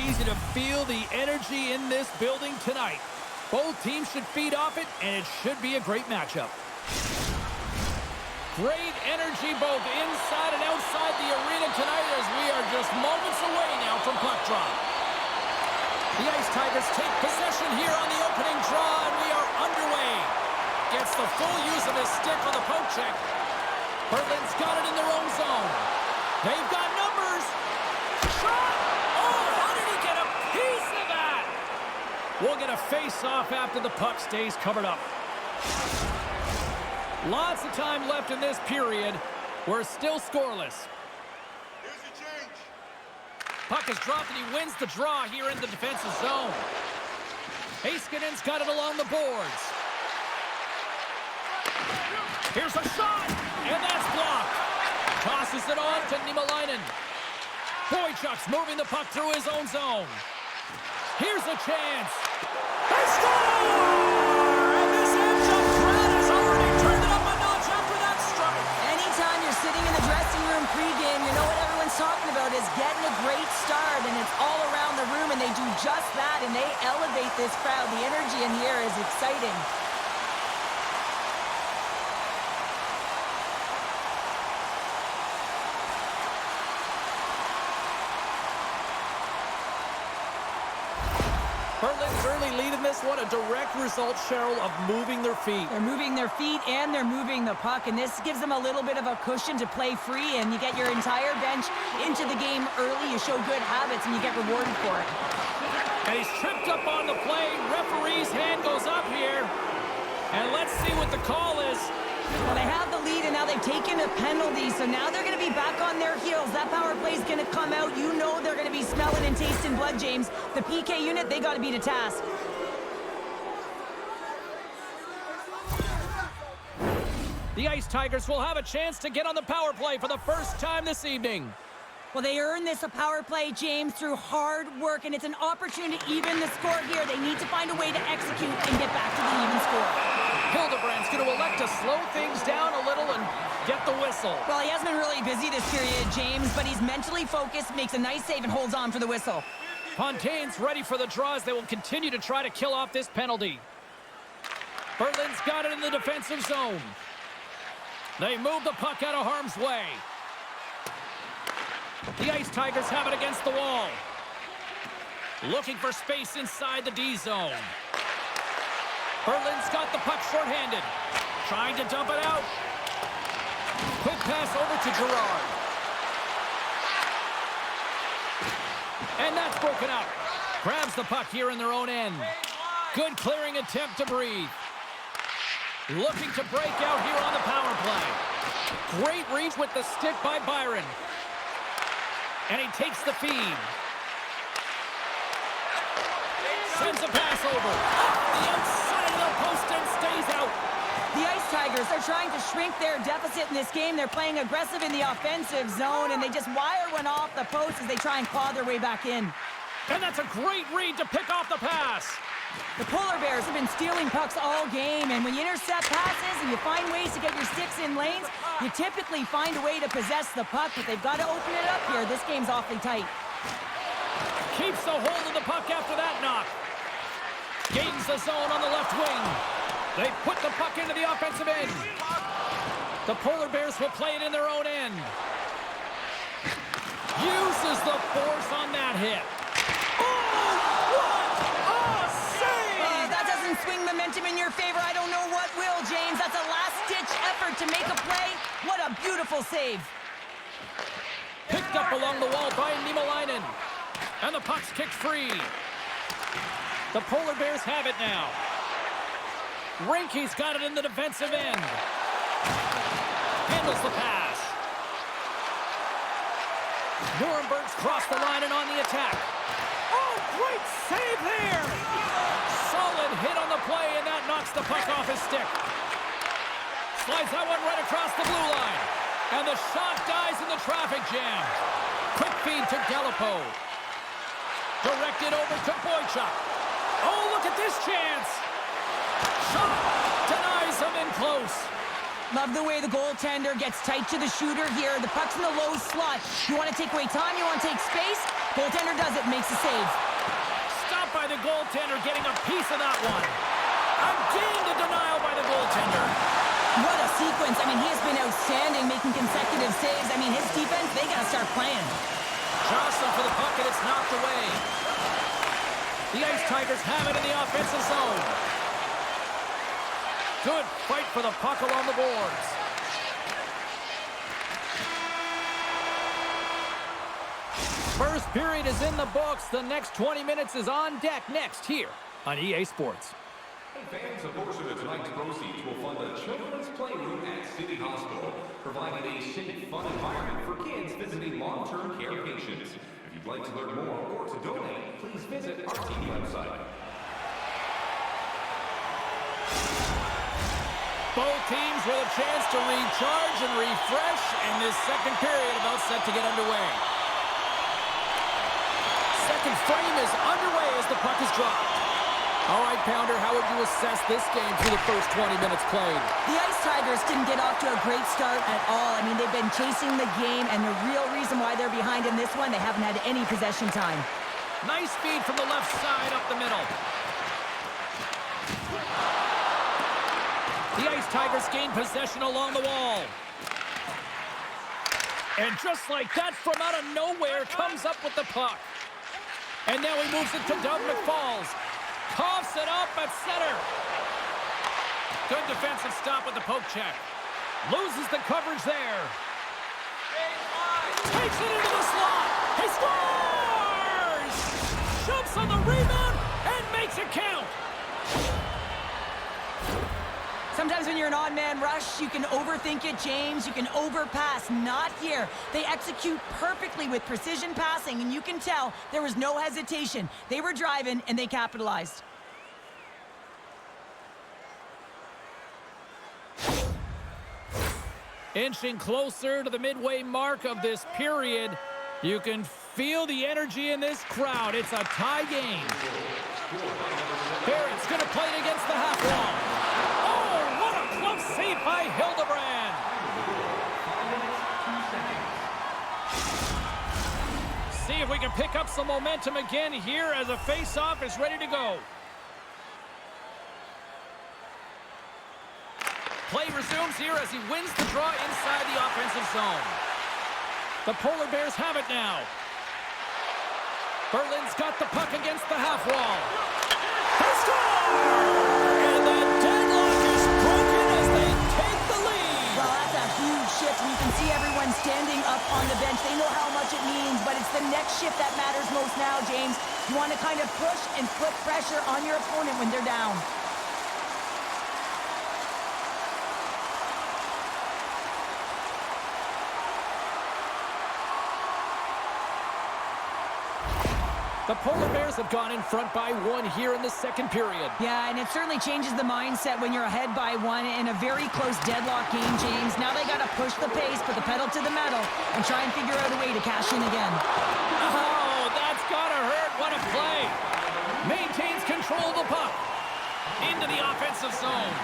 easy to feel the energy in this building tonight. Both teams should feed off it, and it should be a great matchup. Great energy both inside and outside the arena tonight as we are just moments away now from puck drop. The Ice Tigers take possession here on the opening draw, and we are underway. Gets the full use of his stick on the poke check. Berlin's got it in their own zone. They've got numbers. Shot! Oh, how did he get a piece of that? We'll get a face-off after the puck stays covered up. Lots of time left in this period. We're still scoreless. Here's your change. Puck is dropped and he wins the draw here in the defensive zone. Heiskanen's got it along the boards. Here's a shot, and that's blocked. Tosses it on to Niemelainen. Boychuk's moving the puck through his own zone. Here's a chance. They score! And this ends-up crowd has already turned it up a notch after that strike. Anytime you're sitting in the dressing room pregame, you know what everyone's talking about is getting a great start, and it's all around the room, and they do just that, and they elevate this crowd. The energy in here is exciting. Berlin's early lead in this one, a direct result, Cheryl, of moving their feet. They're moving their feet and they're moving the puck, and this gives them a little bit of a cushion to play free, and you get your entire bench into the game early, you show good habits, and you get rewarded for it. And he's tripped up on the play. Referee's hand goes up here. And let's see what the call is. Well, they have the lead, and now they've taken a penalty, so now they're going to be back on their heels. That power play is going to come out. You know they're going to be smelling and tasting blood, James. The PK unit, they got to be to task. The Ice Tigers will have a chance to get on the power play for the first time this evening. Well, they earned this a power play, James, through hard work, and it's an opportunity to even the score here. They need to find a way to execute and get back to the even score. Hildebrand's going to elect to slow things down a little and get the whistle. Well, he has been really busy this period, James, but he's mentally focused, makes a nice save, and holds on for the whistle. Fontaine's ready for the draws. They will continue to try to kill off this penalty. Berlin's got it in the defensive zone. They move the puck out of harm's way. The Ice Tigers have it against the wall. Looking for space inside the D zone. Berlin's got the puck shorthanded. Trying to dump it out. Quick pass over to Gerard. And that's broken up. Grabs the puck here in their own end. Good clearing attempt to breathe. Looking to break out here on the power play. Great reach with the stick by Byron. And he takes the feed. Sends a pass over. Off the outside of the post and stays out. The Ice Tigers are trying to shrink their deficit in this game. They're playing aggressive in the offensive zone, and they just wire one off the post as they try and claw their way back in. And that's a great read to pick off the pass. The Polar Bears have been stealing pucks all game, and when you intercept passes and you find ways to get your sticks in lanes, you typically find a way to possess the puck, but they've got to open it up here. This game's awfully tight. Keeps the hold of the puck after that knock. Gains the zone on the left wing. They put the puck into the offensive end. The Polar Bears will play it in their own end. Uses the force on that hit. Swing momentum in your favor. I don't know what will, James. That's a last-ditch effort to make a play. What a beautiful save. Picked up along the wall by Niemelainen. And the puck's kicked free. The Polar Bears have it now. Rinke's got it in the defensive end. Handles the pass. Nurnberg's crossed the line and on the attack. Oh, great save there! Solid hit on the play, and that knocks the puck off his stick. Slides that one right across the blue line. And the shot dies in the traffic jam. Quick feed to Galipo. Directed over to Boychuk. Oh, look at this chance. Shot denies him in close. Love the way the goaltender gets tight to the shooter here. The puck's in the low slot. You want to take away time, you want to take space. Goaltender does it, makes the save. Stopped by the goaltender, getting a piece of that one. Again, the denial by the goaltender. What a sequence. I mean, he has been outstanding, making consecutive saves. I mean, his defense, they got to start playing. Jostling for the puck, and it's knocked away. The Ice Tigers have it in the offensive zone. Good fight for the puck along the boards. First period is in the books. The next 20 minutes is on deck next here on EA Sports. Fans, a portion of tonight's proceeds will fund a children's playroom at City Hospital, providing a safe, fun environment for kids visiting long-term care patients. If you'd like to learn more or to donate, please visit our team website. Both teams with a chance to recharge and refresh, and this second period about set to get underway. Second frame is underway as the puck is dropped. All right, Pounder, how would you assess this game through the first 20 minutes played? The Ice Tigers didn't get off to a great start at all. I mean, they've been chasing the game, and the real reason why they're behind in this one, they haven't had any possession time. Nice speed from the left side up the middle. The Ice Tigers gain possession along the wall. And just like that, from out of nowhere, comes up with the puck. And now he moves it to Doug McFalls. Coughs it up at center. Good defensive stop with the poke check. Loses the coverage there. Takes it into the slot. He scores! Jumps on the rebound and makes it count. Sometimes when you're an odd-man rush, you can overthink it, James. You can overpass. Not here. They execute perfectly with precision passing, and you can tell there was no hesitation. They were driving, and they capitalized. Inching closer to the midway mark of this period. You can feel the energy in this crowd. It's a tie game. Barrett's going to play it against the half wall. Save by Hildebrand. See if we can pick up some momentum again here as a face-off is ready to go. Play resumes here as he wins the draw inside the offensive zone. The Polar Bears have it now. Berlin's got the puck against the half wall. They score! And the deadlock is broken as they take the lead. Well, that's a huge shift, and you can see everyone standing up on the bench. They know how much it means, but it's the next shift that matters most now, James. You want to kind of push and put pressure on your opponent when they're down. The Polar Bears have gone in front by one here in the second period. Yeah, and it certainly changes the mindset when you're ahead by one in a very close deadlock game, James. Now they got to push the pace, put the pedal to the metal, and try and figure out a way to cash in again. Oh, that's gotta hurt. What a play. Maintains control of the puck. Into the offensive zone.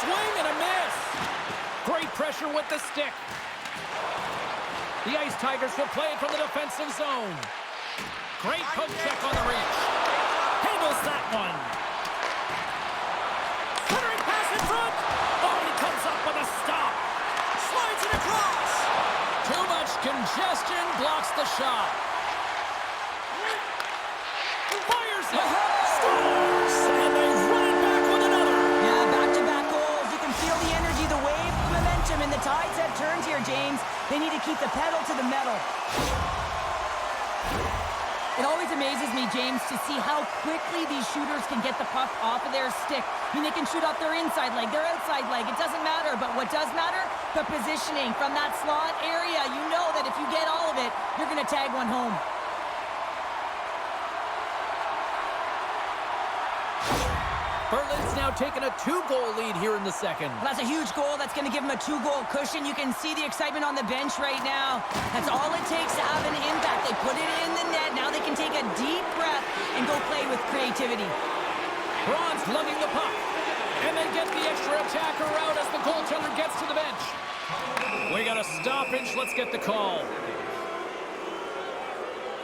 Swing and a miss. Great pressure with the stick. The Ice Tigers will play it from the defensive zone. Great poke check on the reach. Handles that one. Centering pass in front. Oh, he comes up with a stop. Slides it across. Too much congestion blocks the shot. Fires it. Scores. And they run it back with another. Yeah, back-to-back goals. You can feel the energy, the wave, the momentum, and the tides have turned here, James. They need to keep the pedal to the metal. It always amazes me, James, to see how quickly these shooters can get the puck off of their stick. I mean, they can shoot off their inside leg, their outside leg. It doesn't matter, but what does matter? The positioning from that slot area. You know that if you get all of it, you're going to tag one home. Berlin's now taken a 2-goal lead here in the second. Well, that's a huge goal. That's going to give them a 2-goal cushion. You can see the excitement on the bench right now. That's all it takes to have an impact. They put it in the net. Now they can take a deep breath and go play with creativity. Braun's lugging the puck. And they get the extra attacker out as the goaltender gets to the bench. We got a stoppage. Let's get the call.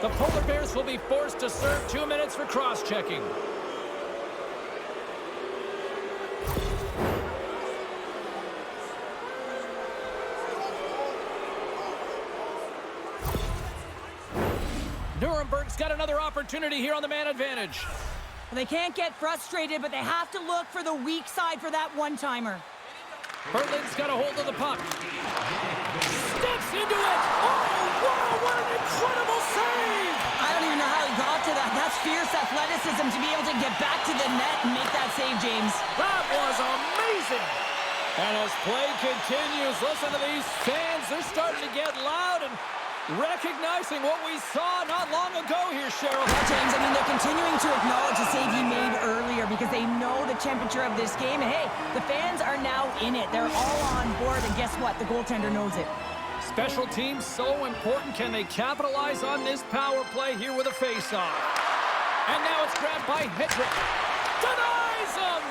The Polar Bears will be forced to serve 2 minutes for cross-checking. Nuremberg's got another opportunity here on the man advantage. Well, they can't get frustrated, but they have to look for the weak side for that one-timer. Berlin's got a hold of the puck. Steps into it. Oh, wow, what an incredible save. I don't even know how he got to that. That's fierce athleticism to be able to get back to the net and make that save, James. That was amazing. And as play continues, listen to these fans. They're starting to get loud and recognizing what we saw not long ago here, Cheryl. Yeah, James, I mean, they're continuing to acknowledge the save he made earlier because they know the temperature of this game. And, hey, the fans are now in it. They're all on board, and guess what? The goaltender knows it. Special teams so important. Can they capitalize on this power play here with a face-off? And now it's grabbed by Hedrick. Denies him!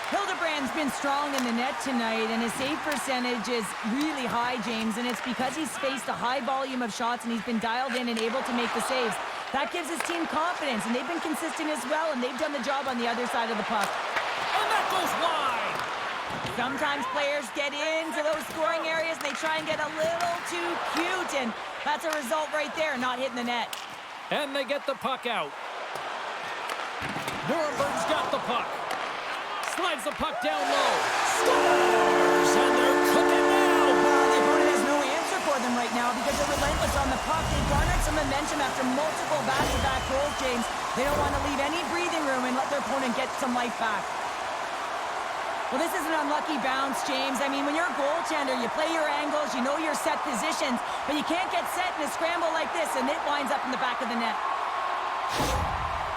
Hildebrand's been strong in the net tonight, and his save percentage is really high, James, and it's because he's faced a high volume of shots and he's been dialed in and able to make the saves. That gives his team confidence, and they've been consistent as well, and they've done the job on the other side of the puck. And that goes wide! Sometimes players get into those scoring areas and they try and get a little too cute, and that's a result right there, not hitting the net. And they get the puck out. Nuremberg's got the puck. Slides the puck down low. Scores! And they're cooking now! Well, the opponent has no answer for them right now because they're relentless on the puck. They garnered some momentum after multiple back-to-back goals, James. They don't want to leave any breathing room and let their opponent get some life back. Well, this is an unlucky bounce, James. I mean, when you're a goaltender, you play your angles, you know your set positions, but you can't get set in a scramble like this, and it winds up in the back of the net.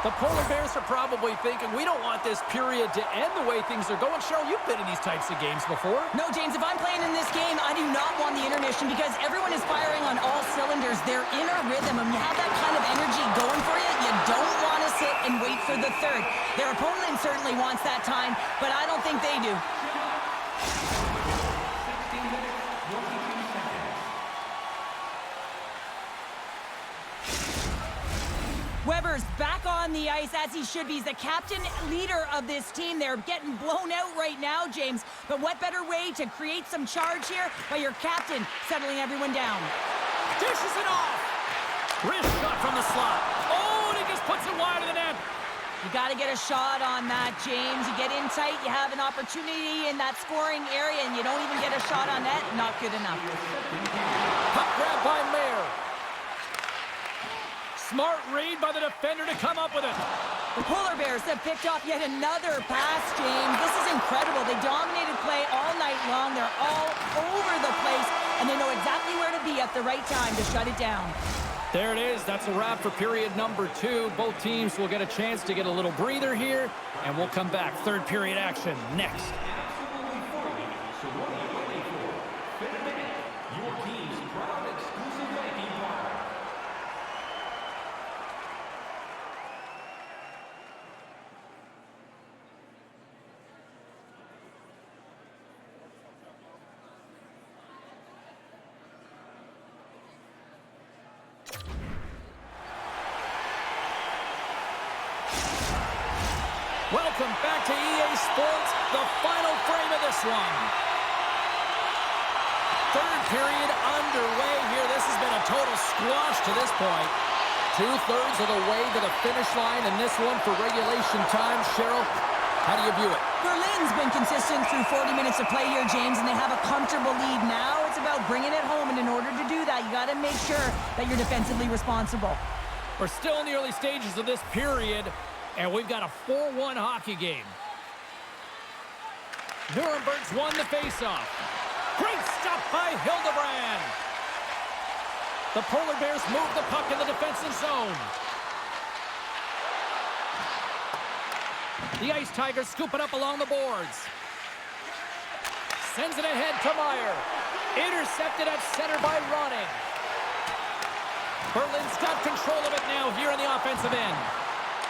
The Polar Bears are probably thinking, we don't want this period to end the way things are going. Cheryl, you've been in these types of games before. No, James, if I'm playing in this game, I do not want the intermission because everyone is firing on all cylinders. They're in a rhythm, and you have that kind of energy going for you. You don't want to sit and wait for the third. Their opponent certainly wants that time, but I don't think they do. Weber's back on the ice as he should be. He's the captain leader of this team. They're getting blown out right now, James. But what better way to create some charge here by your captain settling everyone down? Dishes it off. Wrist shot from the slot. Oh, and he just puts it wide of the net. You got to get a shot on that, James. You get in tight, you have an opportunity in that scoring area, and you don't even get a shot on net. Not good enough. Puck grab by Mayer. Smart read by the defender to come up with it. The Polar Bears have picked off yet another pass, James. This is incredible. They dominated play all night long. They're all over the place, and they know exactly where to be at the right time to shut it down. There it is. That's a wrap for period number 2. Both teams will get a chance to get a little breather here, and we'll come back. Third period action next. Welcome back to EA Sports, the final frame of this one. Third period underway here. This has been a total squash to this point. 2/3 of the way to the finish line, and this one for regulation time. Cheryl, how do you view it? Berlin's been consistent through 40 minutes of play here, James, and they have a comfortable lead. Now it's about bringing it home, and in order to do that, you got to make sure that you're defensively responsible. We're still in the early stages of this period, and we've got a 4-1 hockey game. Nuremberg's won the faceoff. Great stop by Hildebrand. The Polar Bears move the puck in the defensive zone. The Ice Tigers scoop it up along the boards. Sends it ahead to Meyer. Intercepted at center by Ronning. Berlin's got control of it now here in the offensive end.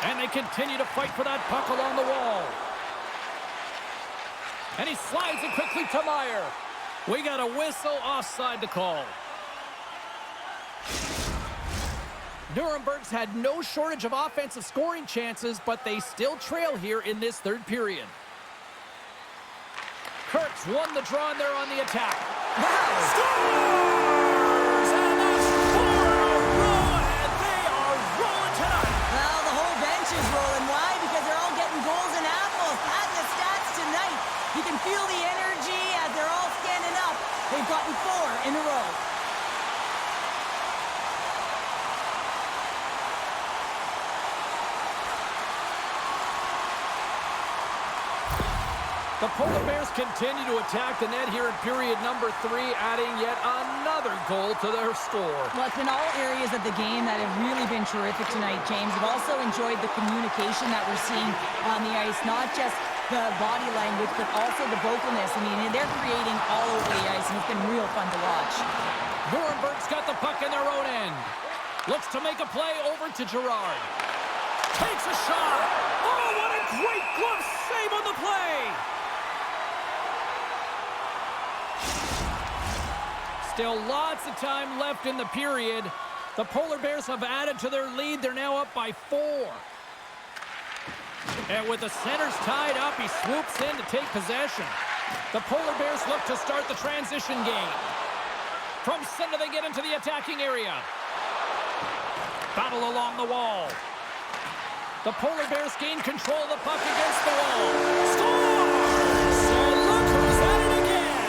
And they continue to fight for that puck along the wall. And he slides it quickly to Meyer. We got a whistle offside to call. Nuremberg's had no shortage of offensive scoring chances, but they still trail here in this third period. Kurtz won the draw, and they're on the attack. Wow. Scores! And that's 4 in a row, and they are rolling tonight. Well, the whole bench is rolling. Why? Because they're all getting goals and apples. Add the stats tonight. You can feel the energy as they're all standing up. They've gotten 4 in a row. The Polar Bears continue to attack the net here in period number 3, adding yet another goal to their score. Well, it's in all areas of the game that have really been terrific tonight, James. We've also enjoyed the communication that we're seeing on the ice, not just the body language, but also the vocalness. I mean, they're creating all over the ice, and it's been real fun to watch. Nuremberg's got the puck in their own end. Looks to make a play over to Gerard. Takes a shot. Oh, what a great glove save on the play. Still lots of time left in the period. The Polar Bears have added to their lead. They're now up by 4. And with the centers tied up, he swoops in to take possession. The Polar Bears look to start the transition game. From center, they get into the attacking area. Battle along the wall. The Polar Bears gain control of the puck against the wall. Scores! And look who's at it again!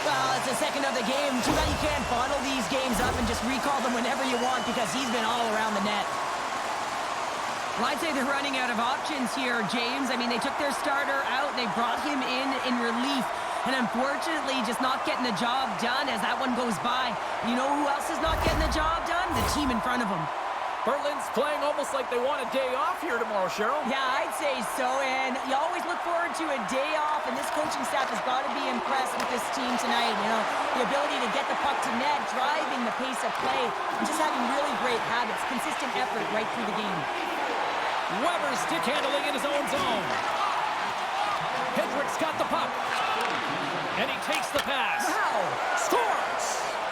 Well, it's the second of the game. Too bad you can't bottle these games up and just recall them whenever you want, because he's been all around the net. Well, I'd say they're running out of options here, James. I mean, they took their starter out. They brought him in relief. And unfortunately, just not getting the job done as that one goes by. You know who else is not getting the job done? The team in front of them. Berlin's playing almost like they want a day off here tomorrow, Cheryl. Yeah, I'd say so, and you always look forward to a day off, and this coaching staff has got to be impressed with this team tonight. You know, the ability to get the puck to net, driving the pace of play, and just having really great habits, consistent effort right through the game. Weber stick handling in his own zone. Hendrick's got the puck, and he takes the pass. Wow! Scores!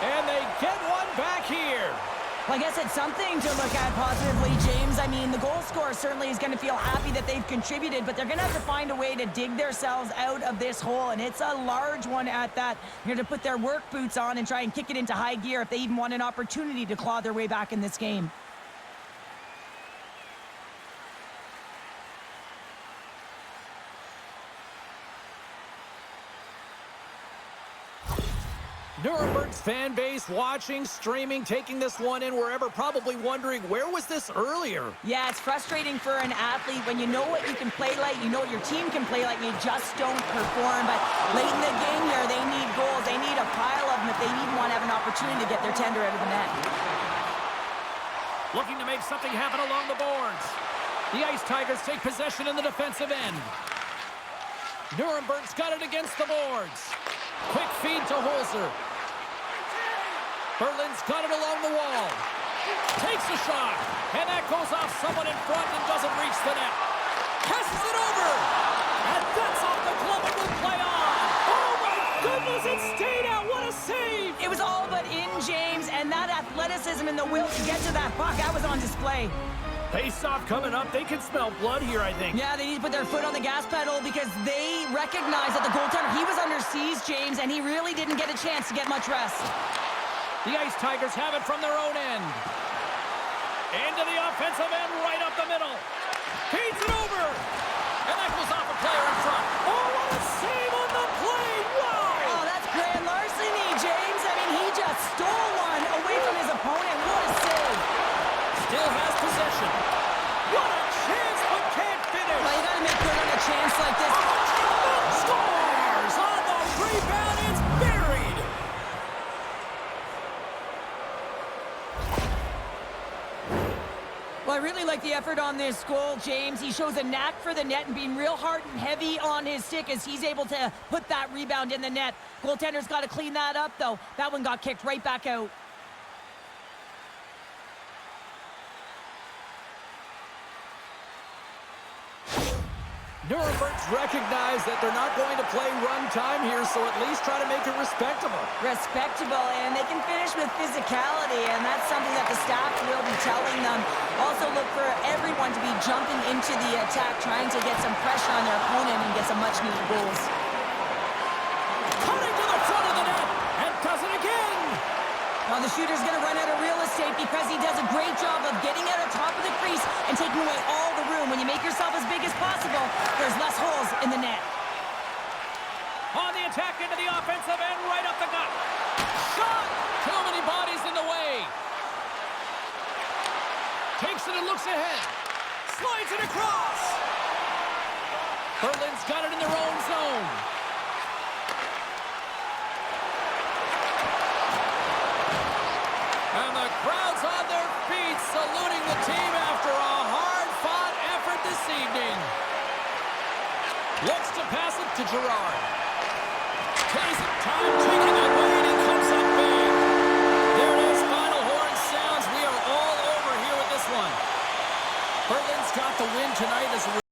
And they get one back here. Well, I guess it's something to look at positively, James. I mean, the goal scorer certainly is going to feel happy that they've contributed, but they're going to have to find a way to dig themselves out of this hole, and it's a large one at that. They're going to put their work boots on and try and kick it into high gear if they even want an opportunity to claw their way back in this game. Nuremberg's fan base watching, streaming, taking this one in wherever, probably wondering, where was this earlier? Yeah, it's frustrating for an athlete when you know what you can play like, you know what your team can play like, you just don't perform. But late in the game here, they need goals. They need a pile of them if they even want to have an opportunity to get their tender out of the net. Looking to make something happen along the boards. The Ice Tigers take possession in the defensive end. Nuremberg's got it against the boards. Quick feed to Holzer. Berlin's got it along the wall. Takes a shot. And that goes off someone in front and doesn't reach the net. Passes it over. And that's off the glove and will play on. Oh my goodness, it stayed out. What a save. It was all but in, James, and that athleticism and the will to get to that puck, that was on display. Face-off coming up. They can smell blood here, I think. Yeah, they need to put their foot on the gas pedal because they recognize that the goaltender, he was under siege, James, and he really didn't get a chance to get much rest. The Ice Tigers have it from their own end. Into the offensive end, right up the middle. Feeds it over. And that goes off a player in front. Oh, what a save on the play. Wow. Oh, that's grand larceny, James. I mean, he just stole one away from his opponent. What a save. Still has possession. What a chance, but can't finish. Well, you got to make good on a chance like this. Scores on the rebound. It's buried. Well, I really like the effort on this goal, James. He shows a knack for the net and being real hard and heavy on his stick as he's able to put that rebound in the net. Goaltender's got to clean that up, though. That one got kicked right back out. Nuremberg's recognized that they're not going to play run time here, so at least try to make it respectable. Respectable, and they can finish with physicality, and that's something that the staff will be telling them. Also look for everyone to be jumping into the attack, trying to get some pressure on their opponent and get some much-needed goals. Cutting to the front of the net, and does it again! Well, the shooter's going to run out of real estate because he does a great job of getting out on top of the crease and taking away all the room. When you make yourself as big as possible, there's less holes in the net. On the attack into the offensive end, right up the gut. Shot! Too many bodies in the way. Takes it and looks ahead. Slides it across. Berlin's got it in their own zone. And the crowd's on their feet, saluting the team after a hard-fought effort this evening. Looks to pass it to Gerard. Takes it, time taking it away, and he comes up big. There it is, final horn sounds. We are all over here with this one. Berlin's got the win tonight as